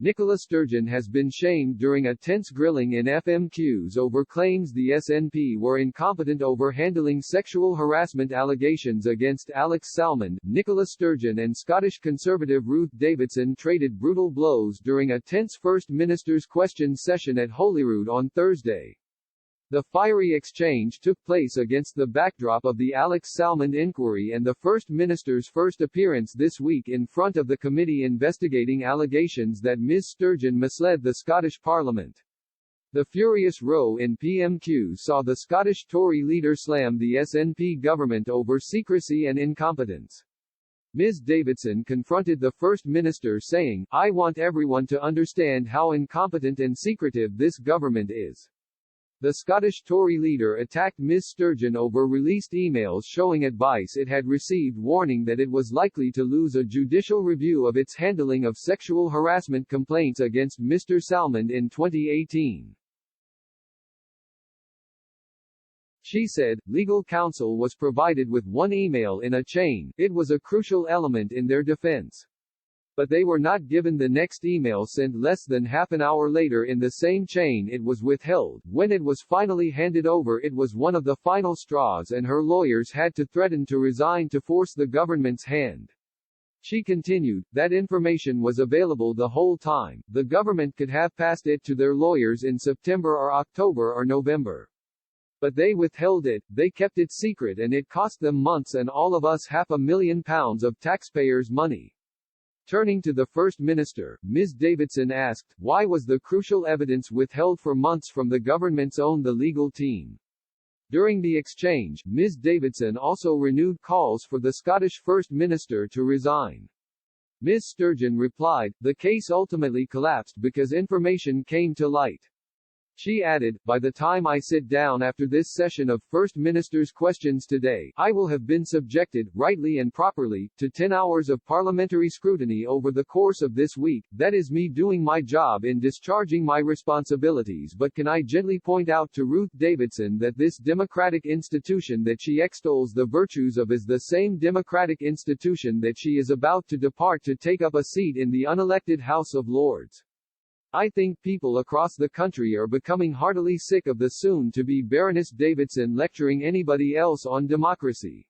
Nicola Sturgeon has been shamed during a tense grilling in FMQs over claims the SNP were incompetent over handling sexual harassment allegations against Alex Salmond. Nicola Sturgeon and Scottish Conservative Ruth Davidson traded brutal blows during a tense First Minister's questions session at Holyrood on Thursday. The fiery exchange took place against the backdrop of the Alex Salmond inquiry and the First Minister's first appearance this week in front of the committee investigating allegations that Ms. Sturgeon misled the Scottish Parliament. The furious row in PMQ saw the Scottish Tory leader slam the SNP government over secrecy and incompetence. Ms. Davidson confronted the First Minister saying, "I want everyone to understand how incompetent and secretive this government is." The Scottish Tory leader attacked Ms. Sturgeon over released emails showing advice it had received warning that it was likely to lose a judicial review of its handling of sexual harassment complaints against Mr. Salmond in 2018. She said, legal counsel was provided with one email in a chain. It was a crucial element in their defense. But they were not given the next email sent less than half an hour later in the same chain. It was withheld. When it was finally handed over, it was one of the final straws, and her lawyers had to threaten to resign to force the government's hand. She continued, that information was available the whole time. The government could have passed it to their lawyers in September or October or November. But they withheld it, they kept it secret, and it cost them months and all of us £500,000 of taxpayers' money. Turning to the First Minister, Ms. Davidson asked, why was the crucial evidence withheld for months from the government's own the legal team? During the exchange, Ms. Davidson also renewed calls for the Scottish First Minister to resign. Ms. Sturgeon replied, the case ultimately collapsed because information came to light. She added, by the time I sit down after this session of First Minister's questions today, I will have been subjected, rightly and properly, to 10 hours of parliamentary scrutiny over the course of this week. That is me doing my job in discharging my responsibilities. But can I gently point out to Ruth Davidson that this democratic institution that she extols the virtues of is the same democratic institution that she is about to depart to take up a seat in the unelected House of Lords. I think people across the country are becoming heartily sick of the soon-to-be Baroness Davidson lecturing anybody else on democracy.